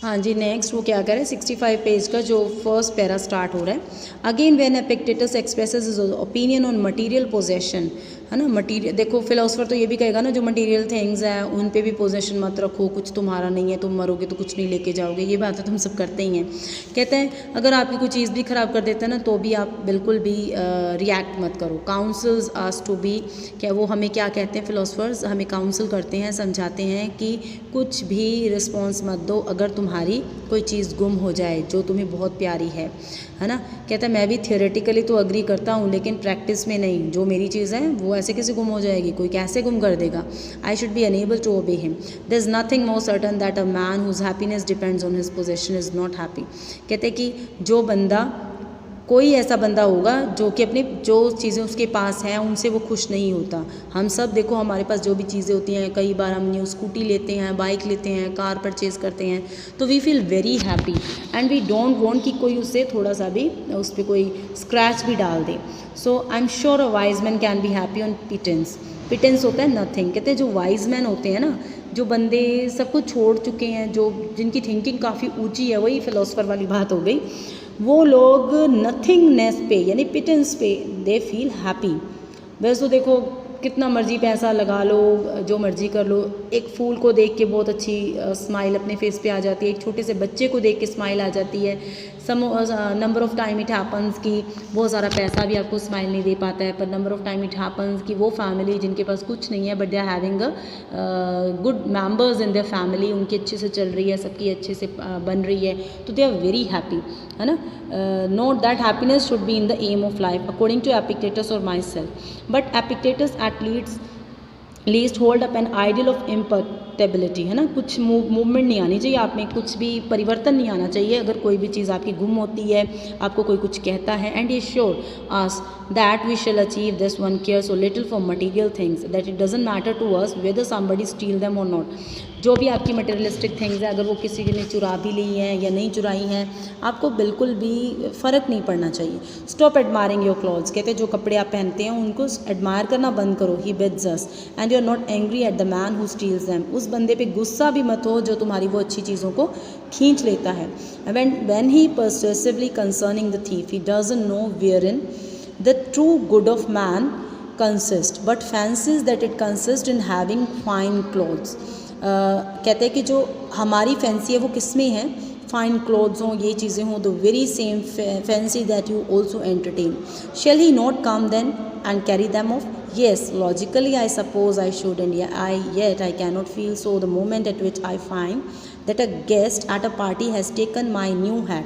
हाँ जी, नेक्स्ट वो क्या करें 65 पेज का जो फर्स्ट पैरा स्टार्ट हो रहा है। Again when Epictetus expresses his opinion on material possession, है ना। मटीरियल देखो, फिलोसफर तो ये भी कहेगा ना जो मटेरियल थिंग्स हैं उन पे भी पोजेशन मत रखो, कुछ तुम्हारा नहीं है, तुम मरोगे तो कुछ नहीं लेके जाओगे, ये बात तो तुम सब करते ही हैं। कहते हैं अगर आपकी कोई चीज़ भी ख़राब कर देता है ना तो भी आप बिल्कुल भी रिएक्ट मत करो। काउंसल्स आस टू बी, क्या वो हमें क्या कहते हैं फिलोसफर्स, हमें काउंसल करते हैं, समझाते हैं कि कुछ भी रिस्पॉन्स मत दो अगर तुम्हारी कोई चीज़ गुम हो जाए जो तुम्हें बहुत प्यारी है ना। कहता है मैं भी थियोरेटिकली तो अग्री करता हूँ लेकिन प्रैक्टिस में नहीं, जो मेरी चीज़ है वो ऐसे कैसे गुम हो जाएगी, कोई कैसे गुम कर देगा। I should be unable to obey him. There is nothing more certain that a man whose happiness depends on his possession is not happy. कहते हैं कि जो बंदा, कोई ऐसा बंदा होगा जो कि अपने जो चीज़ें उसके पास हैं उनसे वो खुश नहीं होता। हम सब देखो हमारे पास जो भी चीज़ें होती हैं, कई बार हम न्यू स्कूटी लेते हैं, बाइक लेते हैं, कार परचेज़ करते हैं तो we feel very happy and we don't want कि कोई उससे थोड़ा सा भी उस पर कोई स्क्रैच भी डाल दे। So I am sure a wise man can be happy on pittance. Pittance होता है नथिंग। कहते हैं जो वाइज मैन होते हैं ना, जो बंदे सब कुछ छोड़ चुके हैं, जो जिनकी थिंकिंग काफ़ी ऊंची है, वही फिलोसफर वाली बात हो गई, वो लोग नथिंगनेस पे यानी पिटेंस पे दे फील हैप्पी। वैसे तो देखो कितना मर्जी पैसा लगा लो, जो मर्जी कर लो, एक फूल को देख के बहुत अच्छी स्माइल अपने फेस पे आ जाती है, एक छोटे से बच्चे को देख के स्माइल आ जाती है। Some number of time it happens कि बहुत सारा पैसा भी आपको स्माइल नहीं दे पाता है, पर number of time it happens कि वो फैमिली जिनके पास कुछ नहीं है but they are having a good members in their family, उनकी अच्छे से चल रही है, सबकी अच्छे से बन रही है, तो दे आर वेरी हैप्पी, है ना। Note that happiness should be in the aim of life according to Epictetus और myself, but Epictetus at least hold up an ideal of imperturbability, है ना। कुछ मूवमेंट नहीं आनी चाहिए आप में, कुछ भी परिवर्तन नहीं आना चाहिए अगर कोई भी चीज़ आपकी गुम होती है, आपको कोई कुछ कहता है। एंड ये sure as that we shall achieve this one care so little for material things that it doesn't matter to us whether somebody steal them or not. जो भी आपकी मटेरियलिस्टिक थिंग्स है, अगर वो किसी ने चुरा भी ली हैं या नहीं चुराई हैं, आपको बिल्कुल भी फ़र्क नहीं पड़ना चाहिए। Stop admiring your clothes. कहते हैं जो कपड़े आप पहनते हैं उनको एडमायर करना बंद करो। He bids us and you are not angry at the man who steals them. उस बंदे पे गुस्सा भी मत हो जो तुम्हारी वो अच्छी चीज़ों को खींच लेता है। when he persuasively concerning the thief, he doesn't know wherein the true good of man consists, but fancies that it consists in having fine clothes. कहते हैं कि जो हमारी फैंसी है वो किस में है, फाइन क्लोथ्स हों, ये चीज़ें हों, the very same fancy that you also entertain. Shall he not come then and carry them off? Yes, logically I suppose I should, and yet I cannot feel so the moment at which I find that a guest at a party has taken my new hat.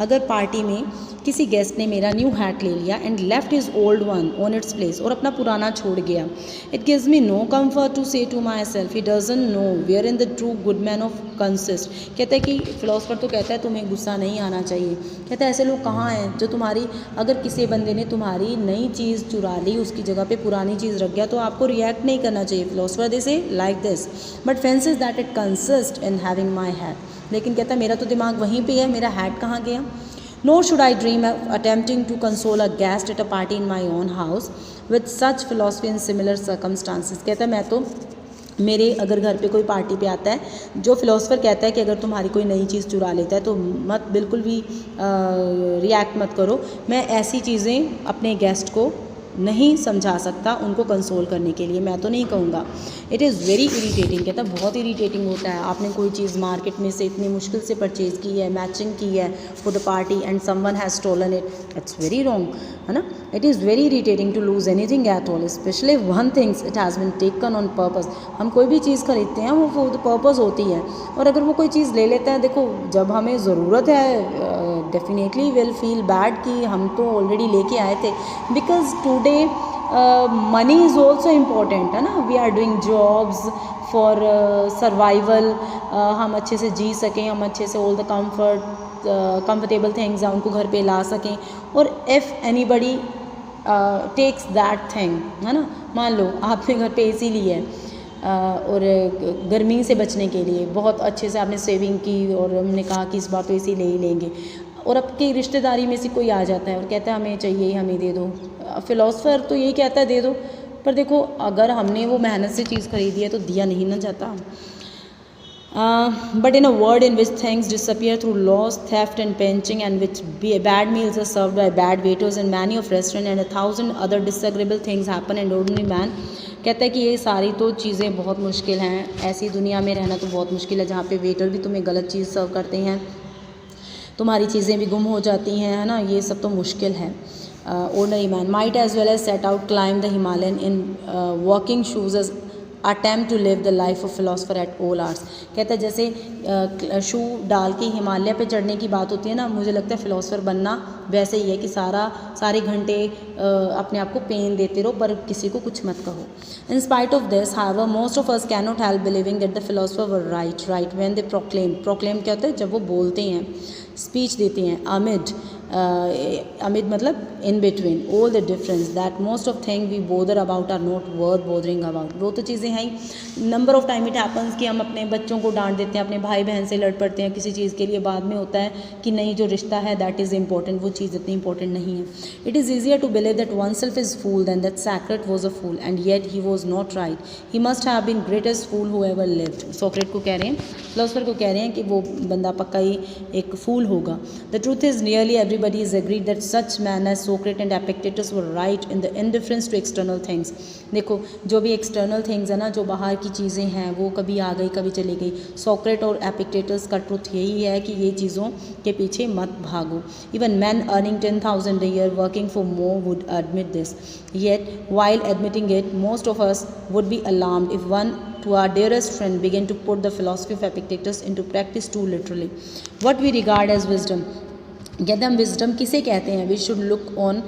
अगर party में किसी guest ने मेरा new hat ले लिया and left his old one on its place, और अपना पुराना छोड़ गया, it gives me no comfort to say to myself he doesn't know where in the true good man of consist. कहता है कि फिलोसफर तो कहता है तुम्हें गुस्सा नहीं आना चाहिए। कहता है ऐसे लोग कहाँ हैं जो तुम्हारी, अगर किसी बंदे ने तुम्हारी नई चीज़ चुरा ली, उसकी जगह पे पुरानी चीज़ रख गया, तो आपको रिएक्ट नहीं करना चाहिए। फिलोसफर दे से like this but fancies that it consist in having my hat. लेकिन कहता है मेरा तो दिमाग वहीं पे है, मेरा हैट कहाँ गया। Nor should I dream of attempting to console a guest at a party in my own house with such philosophy in similar circumstances. कहता है मैं तो, मेरे अगर घर पे कोई पार्टी पे आता है, जो फिलोसफर कहता है कि अगर तुम्हारी कोई नई चीज़ चुरा लेता है तो मत बिल्कुल भी रिएक्ट मत करो। मैं ऐसी चीज़ें अपने गेस्ट को नहीं समझा सकता, उनको कंसोल करने के लिए मैं तो नहीं कहूँगा। It is very irritating. कहता है बहुत इरीटेटिंग होता है, आपने कोई चीज़ मार्केट में से इतनी मुश्किल से परचेज़ की है, मैचिंग की है for the party and someone has stolen it, it's very wrong, है ना। It is very irritating to lose anything at all, especially one things it has been taken on purpose. हम कोई भी चीज़ खरीदते हैं वो फॉर द पर्पज़ होती है, और अगर वो कोई चीज़ ले लेता है, देखो जब हमें ज़रूरत है डेफिनेटली विल फील बैड कि हम तो ऑलरेडी लेके आए थे, because today money is also important, है ना। We are doing jobs for survival, हम अच्छे से जी सकें, हम अच्छे से ऑल द कंफर्टेबल थिंग्स हैं उनको घर पे ला सकें। और if anybody takes that thing, है ना, मान लो आपने घर पे एसी ली है और गर्मी से बचने के लिए बहुत अच्छे से आपने सेविंग की और हमने कहा कि इस बार तो एसी ले ही लेंगे, और आपकी रिश्तेदारी में से कोई आ जाता है और कहता है हमें चाहिए, हमें दे दो। फिलोसफर तो यही कहता है दे दो, पर देखो अगर हमने वो मेहनत से चीज़ खरीदी है तो दिया नहीं ना जाता। But in a world in which things disappear through loss, theft and pinching, and which bad meals are served by bad waiters in many of restaurant and 1,000 other disagreeable things happen in ordinary man, कहता है कि ये सारी तो चीज़ें बहुत मुश्किल हैं, ऐसी दुनिया में रहना तो बहुत मुश्किल है जहाँ पे वेटर भी तुम्हें गलत चीज़ सर्व करते हैं, तुम्हारी चीज़ें भी गुम हो जाती हैं, है ना, ये सब तो मुश्किल है. Ordinary man might as well as set out climb the Himalayan in walking shoes as attempt to live the life of philosopher at all hours. कहता है जैसे शू डाल के हिमालय पे चढ़ने की बात होती है ना, मुझे लगता है फ़िलोसफर बनना वैसे ही है कि सारे घंटे अपने आप को पेन देते रहो पर किसी को कुछ मत कहो. In spite of this, however, most of us cannot help believing that the philosopher were right when they proclaim क्या होता है, जब वो बोलते हैं, स्पीच देते हैं, amid मतलब in between all the difference that most of things we bother about are not worth bothering about. वो तो चीज़ें हैं ही. Number of time it happens कि हम अपने बच्चों को डांट देते हैं, अपने भाई बहन से लड़ पड़ते हैं किसी चीज़ के लिए, बाद में होता है कि नहीं जो रिश्ता है दैट इज़ इंपॉर्टेंट, वो चीज़ इतनी इंपॉर्टेंट नहीं है. It is easier to believe that oneself is fool than that Socrates was a fool and yet he was not right. He must have been greatest fool who ever lived. Socrates को कह रहे हैं, philosopher को कह रहे हैं कि वो बंदा पक्का ही एक फूल होगा. The truth is nearly everybody is agreed that such men as Socrates and Epictetus were right in the indifference to external things. देखो जो भी एक्सटर्नल थिंग्स है ना, जो बाहर की चीज़ें हैं वो कभी आ गई कभी चली गई. सॉक्रेट और एपिक्टेटस का ट्रुथ यही है कि ये चीज़ों के पीछे मत भागो. Even men earning 10,000 a year working for more would admit this. Yet while admitting it, most of us would be alarmed if one to our dearest friend began to put the philosophy of Epictetus into practice too literally. What we regard as wisdom, कहते हम wisdom किसे कहते हैं, we should look on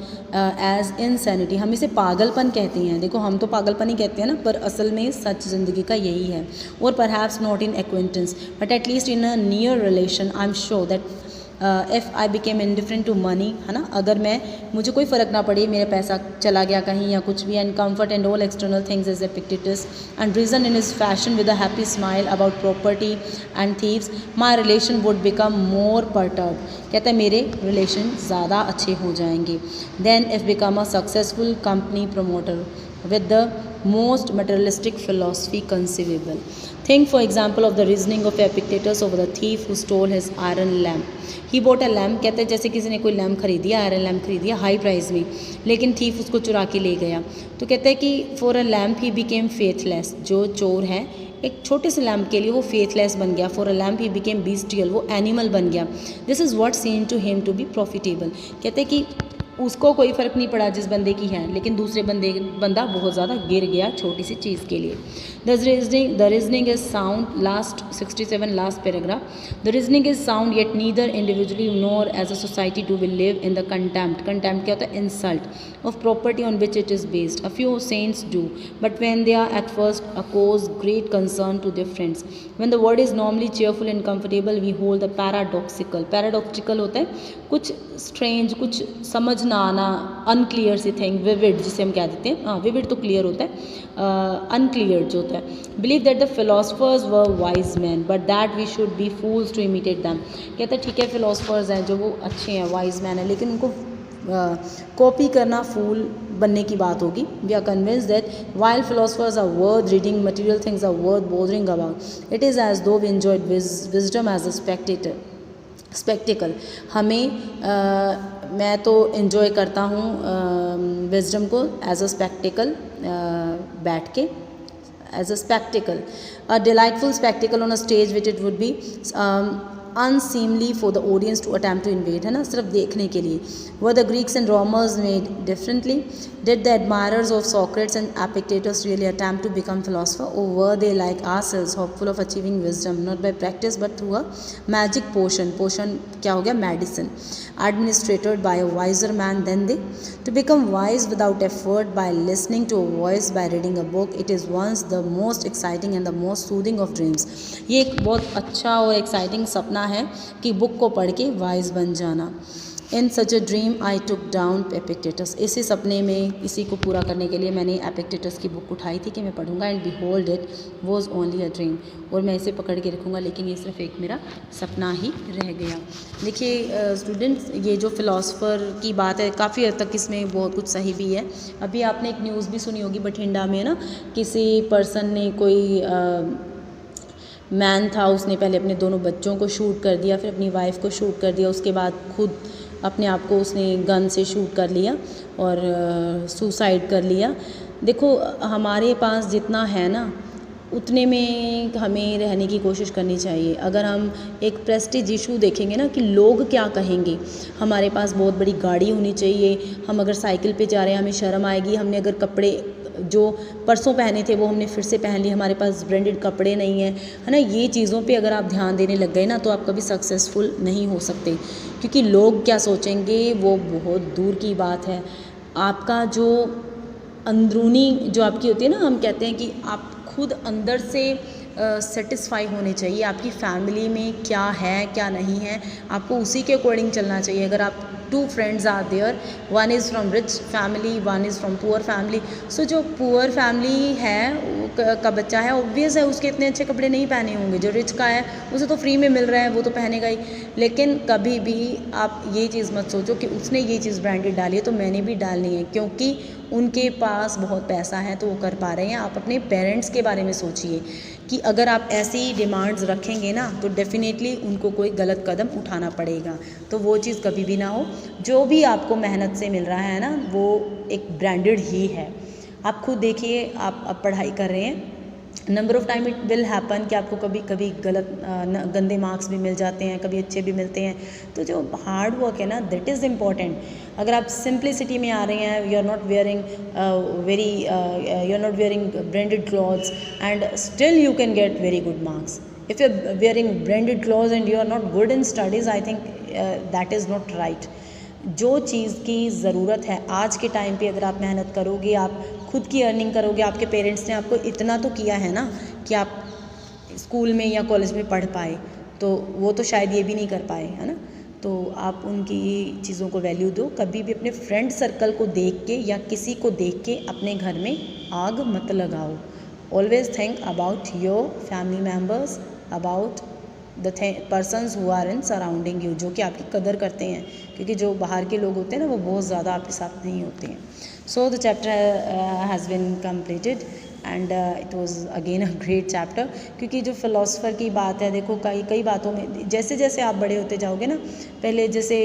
as insanity. हम इसे पागलपन कहते हैं. देखो हम तो पागलपन ही कहते हैं ना, पर असल में सच ज़िंदगी का यही है. और perhaps not in acquaintance but at least in a near relation. I am sure that if I became indifferent to money, है ना, अगर मुझे कोई फ़र्क ना पड़े, मेरा पैसा चला गया कहीं या कुछ भी, and comfort and all external things is Epictetus and reason in his fashion with a happy smile about property and thieves, my relation would become more perturbed. कहता है मेरे रिलेशन ज़्यादा अच्छे हो जाएंगे. Then if become a successful company promoter with the most materialistic philosophy conceivable. Think for example of the reasoning of Epictetus over the thief who stole his iron lamp. He bought a lamp. कहते हैं जैसे किसी ने कोई lamp खरीदिया, iron lamp खरीदिया high price में, लेकिन थीफ उसको चुरा के ले गया. तो कहते हैं कि for a lamp he became faithless. जो चोर है एक छोटे से लैम्प के लिए वो फेथलेस बन गया. For a lamp he became bestial, वो एनिमल बन गया. This is what seemed to him to be profitable. कहते हैं कि उसको कोई फ़र्क नहीं पड़ा जिस बंदे की है, लेकिन दूसरे बंदा बहुत ज़्यादा गिर गया छोटी सी चीज़ के लिए. The reasoning is sound. Last 67 last paragraph. The reasoning is sound yet neither individually nor as a society to will live in the contempt. Contempt क्या होता है, insult of property on which it is based. A few saints do but when they are at first a cause great concern to their friends. When the word is normally cheerful and comfortable we hold the paradoxical. Paradoxical होता है कुछ strange, कुछ समझ ना आना, unclear सी thing. Vivid जिसे हम कह देते हैं, हाँ विविड तो क्लियर होता है, अनक्लियर जो होता है. Believe that the philosophers were wise man but that we should be fools to imitate them. कहते हैं ठीक है फिलोसफर्स हैं जो वो अच्छे हैं, वाइज मैन है, लेकिन उनको कॉपी करना फूल बनने की बात होगी. We are convince that while philosophers are worth reading, material things are worth bothering about. It is as though we enjoyed wisdom as a spectacle. मैं तो इन्जॉय करता हूँ विजडम को एज अ स्पेक्टिकल, बैठ के as a spectacle, a delightful spectacle on a stage which it would be unseemly for the audience to attempt to invade, है ना, सिर्फ देखने के लिए. Were the Greeks and Romans made differently? Did the admirers of Socrates and Epictetus really attempt to become philosopher, or were they like ourselves hopeful of achieving wisdom not by practice but through a magic potion? Potion क्या हो गया, medicine, administered by a wiser man than they. To become wise without effort by listening to a voice, by reading a book, it is once the most exciting and the most soothing of dreams. ये एक बहुत अच्छा और exciting सपना है कि book को पढ़ के वाइज बन जाना. In such a dream I took down Epictetus. इसी सपने में, इसी को पूरा करने के लिए मैंने एपिक्टेटस की बुक उठाई थी कि मैं पढ़ूंगा. And behold it was only a dream. और मैं इसे पकड़ के रखूँगा, लेकिन ये सिर्फ एक मेरा सपना ही रह गया. देखिए स्टूडेंट्स, ये जो फ़िलासफ़र की बात है काफ़ी हद तक इसमें बहुत कुछ सही भी है. अभी आपने एक न्यूज़ भी सुनी होगी बठिंडा में ना, किसी पर्सन ने कोई मैन था, उसने पहले अपने दोनों बच्चों को शूट कर दिया, फिर अपनी वाइफ को शूट कर दिया, उसके बाद खुद अपने आप को उसने गन से शूट कर लिया और सुसाइड कर लिया। देखो हमारे पास जितना है ना उतने में हमें रहने की कोशिश करनी चाहिए। अगर हम एक प्रेस्टीज इशू देखेंगे ना कि लोग क्या कहेंगे, हमारे पास बहुत बड़ी गाड़ी होनी चाहिए, हम अगर साइकिल पे जा रहे हैं हमें शर्म आएगी, हमने अगर कपड़े जो परसों पहने थे वो हमने फिर से पहन लिए, हमारे पास ब्रांडेड कपड़े नहीं हैं, है ना। ये चीज़ों पे अगर आप ध्यान देने लग गए ना तो आप कभी सक्सेसफुल नहीं हो सकते, क्योंकि लोग क्या सोचेंगे वो बहुत दूर की बात है। आपका जो अंदरूनी जो आपकी होती है ना, हम कहते हैं कि आप खुद अंदर से सेटिस्फाई होने चाहिए, आपकी फैमिली में क्या है क्या नहीं है, आपको उसी के अकॉर्डिंग चलना चाहिए। अगर आप two friends are there, one is from rich family, one is from poor family, so जो पुअर फैमिली है का बच्चा है ऑब्वियस है उसके इतने अच्छे कपड़े नहीं पहने होंगे, जो रिच का है उसे तो फ्री में मिल रहा है वो तो पहनेगा ही। लेकिन कभी भी आप ये चीज़ मत सोचो कि उसने ये चीज़ ब्रांडेड डाली है तो मैंने भी डालनी है, क्योंकि उनके पास बहुत पैसा है तो वो कर पा रहे हैं। आप अपने पेरेंट्स के बारे में सोचिए कि अगर आप ऐसी डिमांड्स रखेंगे ना तो डेफिनेटली उनको कोई गलत कदम उठाना पड़ेगा, तो वो चीज़ कभी भी ना हो। जो भी आपको मेहनत से मिल रहा है ना वो एक ब्रांडेड ही है। आप खुद देखिए, आप पढ़ाई कर रहे हैं, number of time it will happen कि आपको कभी कभी गलत गंदे मार्क्स भी मिल जाते हैं, कभी अच्छे भी मिलते हैं। तो जो हार्ड वर्क है ना दैट इज़ इम्पॉर्टेंट। अगर आप सिंप्लिसिटी में आ रहे हैं, you are not wearing you are not wearing branded clothes and still you can get very good marks. If you are wearing branded clothes and you are not good in studies, I think that is not right. जो चीज़ की ज़रूरत है आज के time पे, अगर आप मेहनत करोगे, आप खुद की अर्निंग करोगे, आपके पेरेंट्स ने आपको इतना तो किया है ना कि आप स्कूल में या कॉलेज में पढ़ पाए, तो वो तो शायद ये भी नहीं कर पाए, है ना। तो आप उनकी चीज़ों को वैल्यू दो। कभी भी अपने फ्रेंड सर्कल को देख के या किसी को देख के अपने घर में आग मत लगाओ। Always think about your family members, about the persons who are in surrounding you, जो कि आपकी कदर करते हैं, क्योंकि जो बाहर के लोग होते हैं ना वो बहुत ज़्यादा आपके साथ नहीं होते हैं। So the chapter has been completed and it was again a great chapter, क्योंकि जो फ़िलासफ़र की बात है, देखो कई बातों में जैसे जैसे आप बड़े होते जाओगे ना, पहले जैसे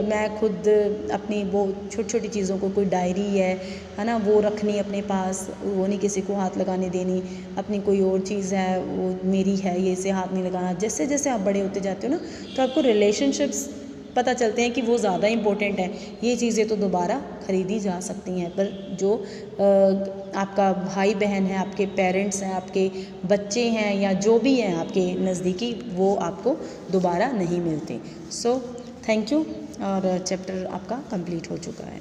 मैं खुद अपनी वो छोटी छोटी चीज़ों को, कोई डायरी है ना, वो रखनी अपने पास, वो नहीं किसी को हाथ लगाने देनी, अपनी कोई और चीज़ है वो मेरी है, ये इसे हाथ नहीं लगाना। जैसे जैसे आप बड़े होते जाते हो ना तो आपको रिलेशनशिप्स पता चलते हैं कि वो ज़्यादा इम्पोर्टेंट है। ये चीज़ें तो दोबारा ख़रीदी जा सकती हैं, पर जो आपका भाई बहन है, आपके पेरेंट्स हैं, आपके बच्चे हैं, या जो भी हैं आपके नज़दीकी, वो आपको दोबारा नहीं मिलते। सो थैंक यू, और चैप्टर आपका कंप्लीट हो चुका है।